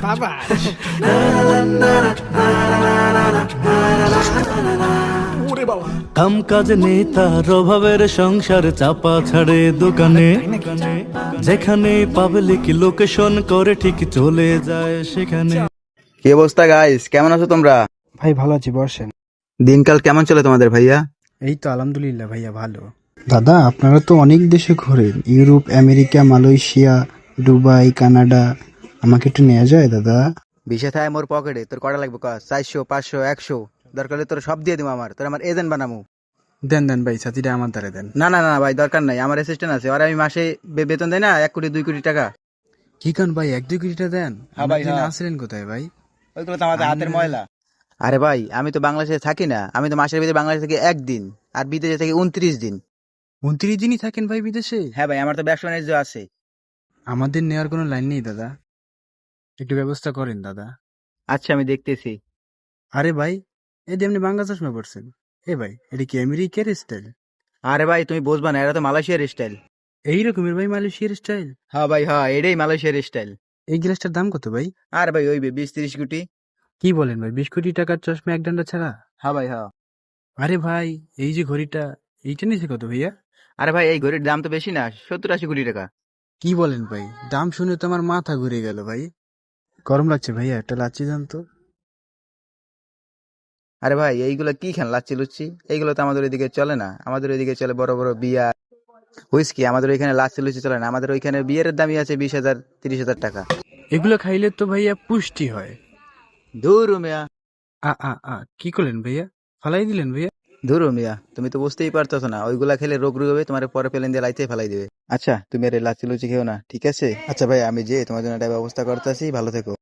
বাবাস। ওরে বাবা, কাম কাজ নেই তার অভাবের সংসার চাপা ছাড়ে দোকানে, যেখানে পাবলিক লোকেশন করে ঠিক চলে যায় সেখানে। কি অবস্থা গাইস, কেমন আছো তোমরা? ভাই ভালো আছি, বসেন। দিনকাল কেমন চলে তোমাদের ভাইয়া? এই তো আলহামদুলিল্লাহ ভাইয়া ভালো। দাদা আপনারা তো অনেক দেশে ঘোরেন, Europe, America, Malaysia, Dubai, Canada. আমাকে একটু নেওয়া যায় দাদা? বিষয় থাকে মোর পকেটে, তোর কটা লাগবে? 400, 500, 100 দরকার হলে তোর সব দিয়ে দিব। তোর আমার এজেন্ট বানামু। দেন দেন ভাই, সাথীটা আমার দ্বারা দেন। না না না ভাই, দরকার নাই। আমার অ্যাসিস্ট্যান্ট আছে, আর আমি মাসে বেতন দেয় না 1 কোটি 2 কোটি টাকা। কি কান ভাই, 1-2 কোটিটা দেন? হ্যাঁ ভাই, হ্যাঁ। আসলেন কোথায় ভাই? ওইগুলো তো আমাদের হাতের ময়লা। আরে ভাই, আমি তো বাংলাদেশে থাকি না, আমি তো মাসের ভিতরে বাংলাদেশ থেকে 1 দিন, আর বিদেশে থেকে 29 দিন। 29 দিনই থাকেন ভাই বিদেশে? হ্যাঁ ভাই, আমার তো ব্যবসা বাণিজ্য আছে। আমাদের নেওয়ার কোনো লাইন নেই দাদা, একটু ব্যবস্থা করেন দাদা। আচ্ছা, আমি দেখতেছি। আরে ভাই, এই যে আপনি বাংলা চশমা পড়ছেন, এ ভাই এটা কি আমেরিকার স্টাইল? আরে ভাই, তুমি বুঝবা না, এটা তো মালয়েশিয়ার স্টাইল। এই রকমের ভাই মালয়েশিয়ার স্টাইল? হ্যাঁ ভাই, হ্যাঁ, এটাই মালয়েশিয়ার স্টাইল। এই গ্লাসটার দাম কত ভাই? আর ভাই ওই 20-30 কোটি। কি বলেন ভাই, 20 কোটি টাকার চশমা এক ডান্ডা ছাড়া? হ্যাঁ ভাই, হ্যাঁ। আরে ভাই, এই যে ঘড়িটা, এইটা নিচে কত ভাইয়া? আরে ভাই, এই ঘড়ির দাম তো বেশি না, 70-80 কোটি টাকা। কি বলেন ভাই, দাম শুনে তো আমার মাথা ঘুরে গেল ভাই। গরম লাগছে ভাইয়া, একটা লাচ্ছি দেন তো। আরে ভাই, এইগুলো কি খান লাচ্ছি লুচ্ছি? এইগুলো তো আমাদের ওইদিকে চলে না। আমাদের ওইদিকে চলে বড় বড় বিয়া, হুইস্কি। আমাদের ওইখানে লাচ্ছি লুচ্ছি চলে না। আমাদের ওইখানে বিয়ের দামই আছে 20,000 30,000 টাকা। এগুলো খাইলে তো ভাইয়া পুষ্টি হয়। ধুরু মিয়া, কি করলেন ভাইয়া, ফালাই দিলেন ভাইয়া? ধুরু মিয়া, তুমি তো বুঝতেই পারতেছো না। ওইগুলা খেলে রোগ হবে, তোমার পরে পেলেন দিয়ে লাইতে ফেলাই দিবে। আচ্ছা, তুমি আর এই লাচ্ছি লুচি খেও না, ঠিক আছে? আচ্ছা ভাই, আমি যে তোমার জন্য একটা ব্যবস্থা করতেছি, ভালো থেকো।